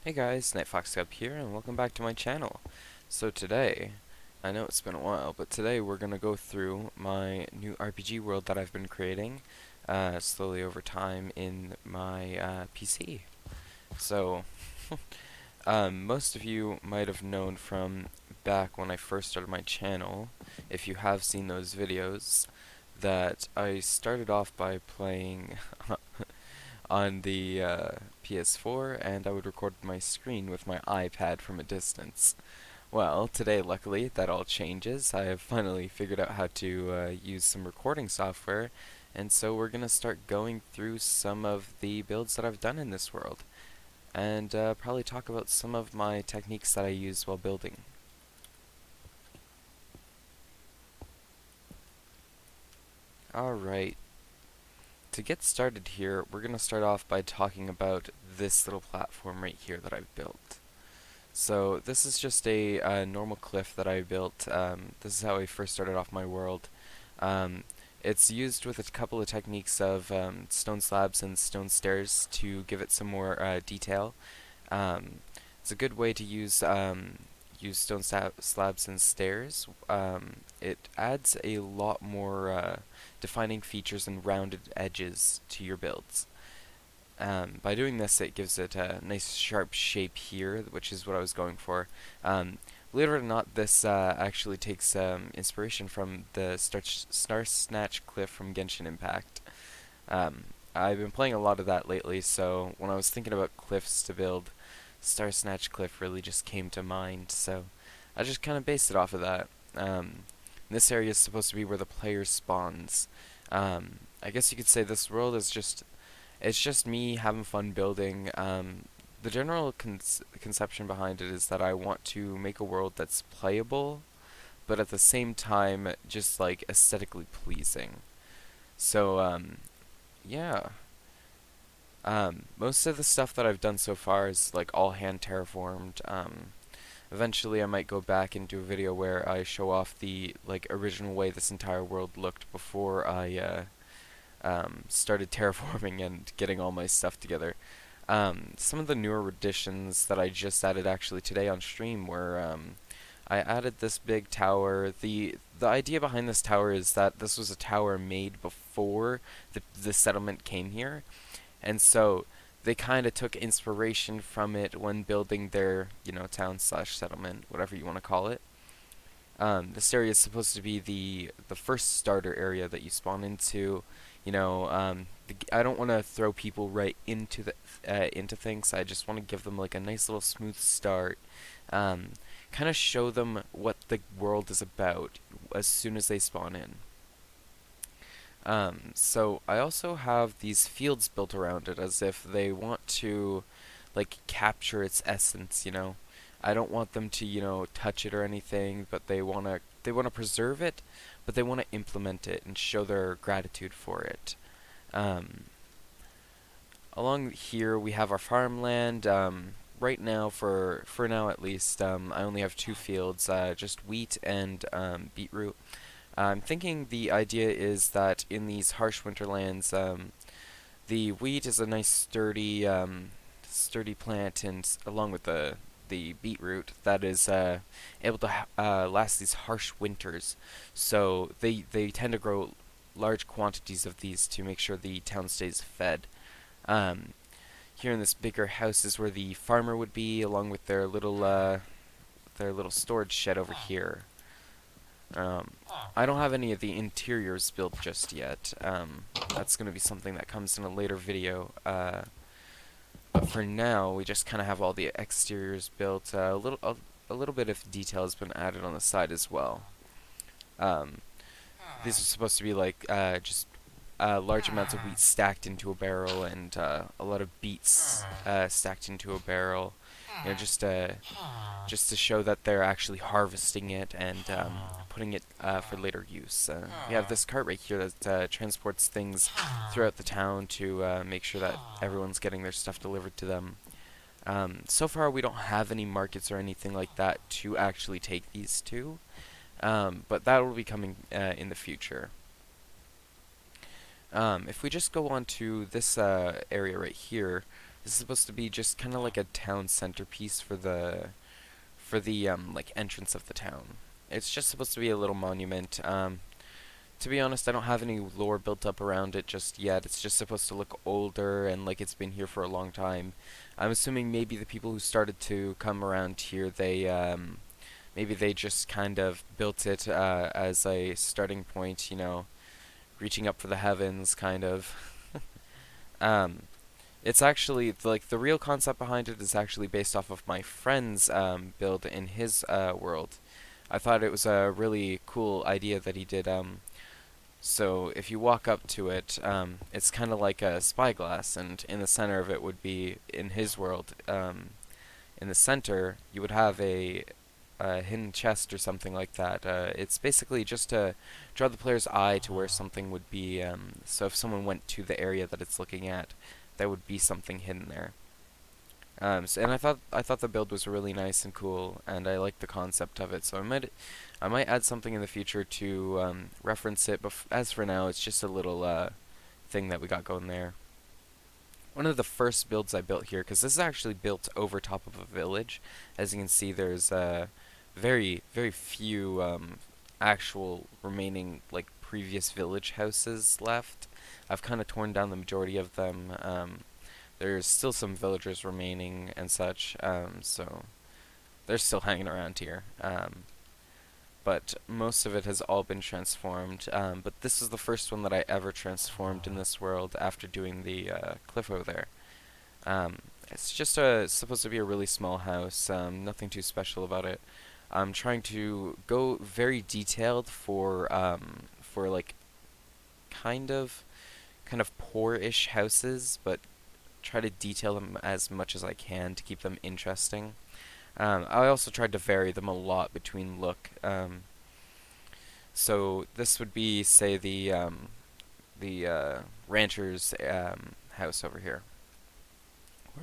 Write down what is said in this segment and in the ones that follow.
Hey guys, NightFox-Gaming here, and welcome back to my channel. So today, I know it's been a while, but today we're gonna go through my new RPG world that I've been creating slowly over time in my PC. So, most of you might have known from back when I first started my channel, if you have seen those videos, that I started off by playing on the PS4, and I would record my screen with my iPad from a distance. Well, today, luckily, that all changes. I have finally figured out how to use some recording software, and so we're going to start going through some of the builds that I've done in this world, and probably talk about some of my techniques that I use while building. Alright, to get started here, we're going to start off by talking about this little platform right here that I've built. So this is just a normal cliff that I built. This is how I first started off my world. Um, it's used with a couple of techniques of stone slabs and stone stairs to give it some more detail. Um, it's a good way to use stone slabs and stairs. It adds a lot more defining features and rounded edges to your builds. By doing this, it gives it a nice sharp shape here, which is what I was going for. Believe it or not, this actually takes inspiration from the Star Snatch Cliff from Genshin Impact. I've been playing a lot of that lately, so when I was thinking about cliffs to build, Star Snatch Cliff really just came to mind, so I just kind of based it off of that. This area is supposed to be where the player spawns. I guess you could say this world is just it's just me having fun building. The general conception behind it is that I want to make a world that's playable, but at the same time, just like aesthetically pleasing. So, yeah. Most of the stuff that I've done so far is like all hand terraformed. Eventually, I might go back and do a video where I show off the like original way this entire world looked before I started terraforming and getting all my stuff together. Some of the newer additions that I just added actually today on stream were I added this big tower. The idea behind this tower is that this was a tower made before the settlement came here, and so they kind of took inspiration from it when building their town slash settlement, whatever you want to call it. This area is supposed to be the first starter area that you spawn into. I don't want to throw people right into things. I just want to give them like a nice little smooth start. Kind of show them what the world is about as soon as they spawn in. So I also have these fields built around it as if they want to like capture its essence. I don't want them to, touch it or anything, but they wanna preserve it, but they wanna implement it and show their gratitude for it. Um, Along here we have our farmland. Right now, for now at least, I only have two fields, just wheat and beetroot. I'm thinking the idea is that in these harsh winterlands, the wheat is a nice sturdy plant, and along with the beetroot that is able to last these harsh winters. So they tend to grow large quantities of these to make sure the town stays fed. Um, Here in this bigger house is where the farmer would be, along with their little storage shed over here. Um, I don't have any of the interiors built just yet. That's going to be something that comes in a later video. But for now, we just kind of have all the exteriors built. A little bit of detail has been added on the side as well. Um, these are supposed to be like just large amounts of wheat stacked into a barrel, and a lot of beets stacked into a barrel. Just to show that they're actually harvesting it and putting it for later use. We have this cart right here that transports things throughout the town to make sure that everyone's getting their stuff delivered to them. So far, we don't have any markets or anything like that to actually take these to, but that will be coming in the future. If we just go on to this area right here, This is supposed to be just kind of like a town centerpiece for the like entrance of the town. It's just supposed to be a little monument. To be honest, I don't have any lore built up around it just yet. It's just supposed to look older and like it's been here for a long time. I'm assuming maybe the people who started to come around here, maybe they just kind of built it as a starting point, reaching up for the heavens, kind of. Um, it's actually like the real concept behind it is actually based off of my friend's build in his world. I thought it was a really cool idea that he did. So if you walk up to it, it's kind of like a spyglass, and in the center of it would be, in his world, in the center, you would have a hidden chest or something like that. It's basically just to draw the player's eye to where something would be. So if someone went to the area that it's looking at, there would be something hidden there. And I thought the build was really nice and cool, and I liked the concept of it. So I might add something in the future to reference it. But as for now, it's just a little thing that we got going there. One of the first builds I built here, because this is actually built over top of a village. As you can see, there's very very few actual remaining like previous village houses left. I've kind of torn down the majority of them. There's still some villagers remaining and such, so they're still hanging around here. But most of it has all been transformed. But this is the first one that I ever transformed in this world after doing the cliff over there. It's just supposed to be a really small house, nothing too special about it. I'm trying to go very detailed for like kind of poor-ish houses, but try to detail them as much as I can to keep them interesting. I also tried to vary them a lot between look. So this would be, say, the rancher's house over here,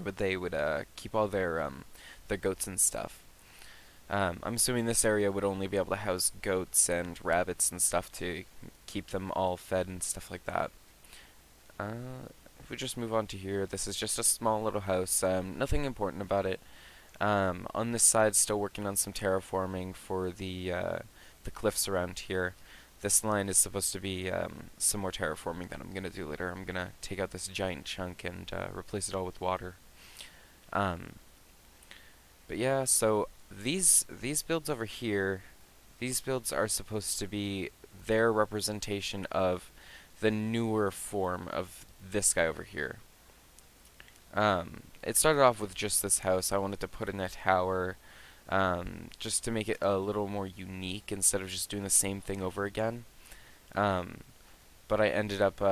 where they would keep all their goats and stuff. I'm assuming this area would only be able to house goats and rabbits and stuff to keep them all fed and stuff like that. If we just move on to here, this is just a small little house. Nothing important about it. On this side, still working on some terraforming for the cliffs around here. This line is supposed to be some more terraforming that I'm gonna do later. I'm gonna take out this giant chunk and replace it all with water. Um, but yeah, so these builds over here, these builds are supposed to be their representation of the newer form of this guy over here. It started off with just this house. I wanted to put in a tower, just to make it a little more unique instead of just doing the same thing over again. Um, but I ended up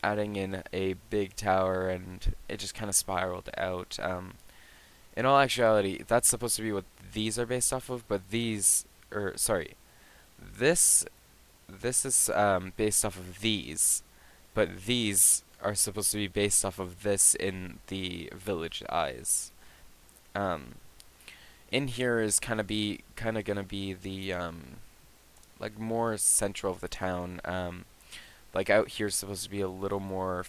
adding in a big tower, and it just kind of spiraled out. In all actuality, that's supposed to be what these are based off of, but sorry, this this is based off of these, but these are supposed to be based off of this in the village eyes. Um, in here is kind of gonna be the like more central of the town. Like out here is supposed to be a little more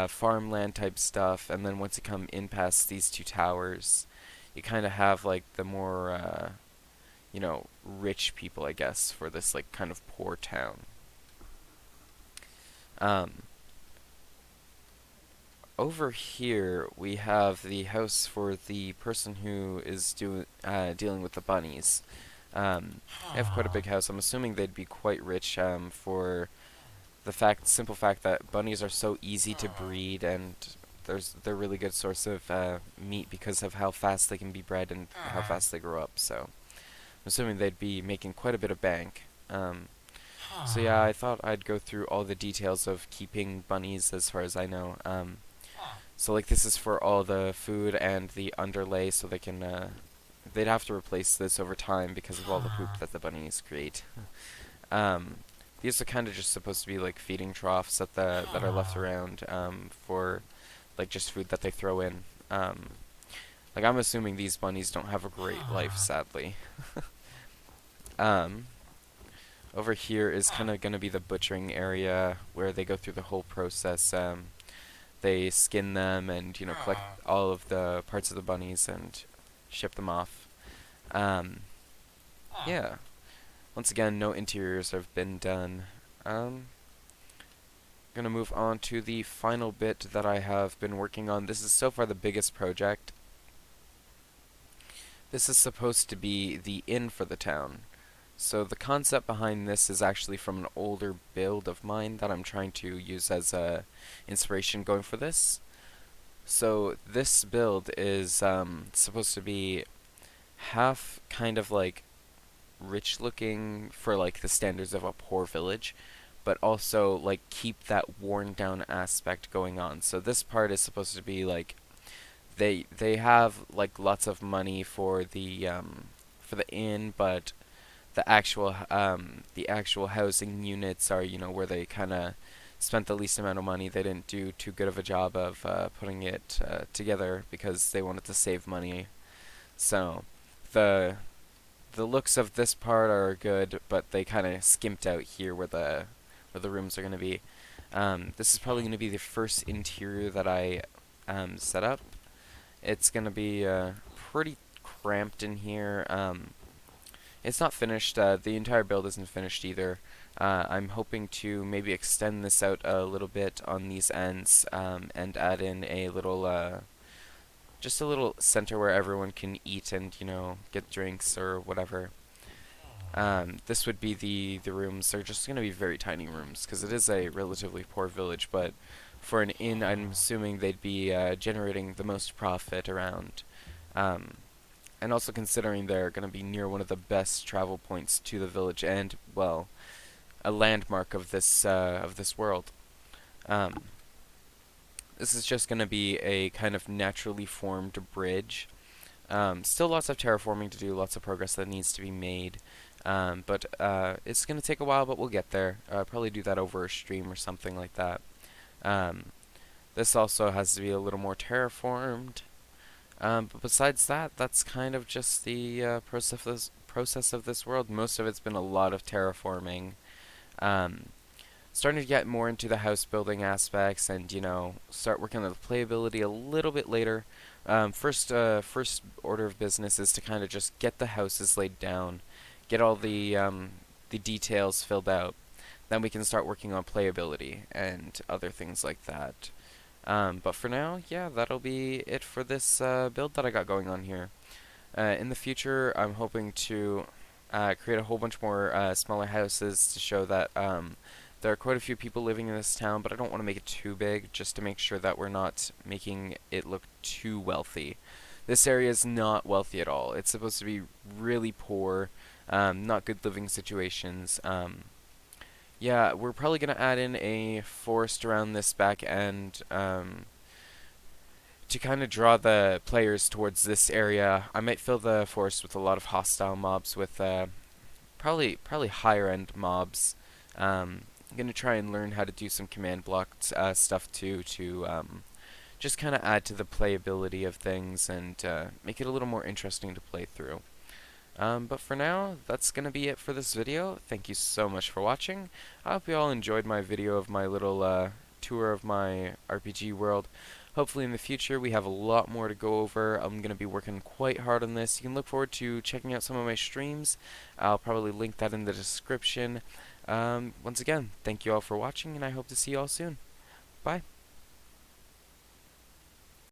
farmland type stuff, and then once you come in past these two towers, you kind of have like the more rich people, I guess, for this like kind of poor town. Um, Over here we have the house for the person who is dealing with the bunnies. They have quite a big house. I'm assuming they'd be quite rich for the simple fact that bunnies are so easy to breed, and they're a really good source of meat because of how fast they can be bred and how fast they grow up. So I'm assuming they'd be making quite a bit of bank. So yeah, I thought I'd go through all the details of keeping bunnies as far as I know. So like this is for all the food and the underlay, so they'd have to replace this over time because of all the poop that the bunnies create. Um, these are kind of just supposed to be like feeding troughs that are left around for like just food that they throw in. Like I'm assuming these bunnies don't have a great life, sadly. Um, Over here is kind of going to be the butchering area where they go through the whole process. they skin them and, collect Oh. all of the parts of the bunnies and ship them off. Um, Oh. yeah. Once again, no interiors have been done. Um, Gonna move on to the final bit that I have been working on. This is so far the biggest project. This is supposed to be the inn for the town. So the concept behind this is actually from an older build of mine that I'm trying to use as a inspiration going for this. So this build is supposed to be half kind of like rich looking for like the standards of a poor village, but also like keep that worn down aspect going on. So this part is supposed to be like they have like lots of money for the inn, but the actual housing units are, where they kind of spent the least amount of money. They didn't do too good of a job of putting it together because they wanted to save money. So the the looks of this part are good, but they kind of skimped out here where the rooms are going to be. This is probably Oh. going to be the first interior that I set up. It's going to be pretty cramped in here. It's not finished. The entire build isn't finished either. I'm hoping to maybe extend this out a little bit on these ends and add in a little, just a little center where everyone can eat and, get drinks or whatever. This would be the rooms. They're just going to be very tiny rooms because it is a relatively poor village, but for an inn, I'm Oh. assuming they'd be generating the most profit around. Um, and also considering they're going to be near one of the best travel points to the village and, well, a landmark of this world. Um, this is just going to be a kind of naturally formed bridge. Still lots of terraforming to do, lots of progress that needs to be made. But it's going to take a while, but we'll get there. Probably do that over a stream or something like that. Um, this also has to be a little more terraformed. But besides that, that's kind of just the process of this world. Most of it's been a lot of terraforming. Um, Starting to get more into the house building aspects and, start working on the playability a little bit later. First order of business is to kind of just get the houses laid down, get all the details filled out. Then we can start working on playability and other things like that. But for now, yeah, that'll be it for this build that I got going on here. In the future, I'm hoping to create a whole bunch more smaller houses to show that there are quite a few people living in this town, but I don't want to make it too big, just to make sure that we're not making it look too wealthy. This area is not wealthy at all. It's supposed to be really poor, not good living situations. Yeah, we're probably going to add in a forest around this back end to kind of draw the players towards this area. I might fill the forest with a lot of hostile mobs with probably higher end mobs. I'm gonna try and learn how to do some command block stuff too to just kind of add to the playability of things and make it a little more interesting to play through. But for now, that's gonna be it for this video. Thank you so much for watching. I hope you all enjoyed my video of my little tour of my RPG world. Hopefully in the future we have a lot more to go over. I'm going to be working quite hard on this. You can look forward to checking out some of my streams. I'll probably link that in the description. Once again, thank you all for watching, and I hope to see you all soon. Bye.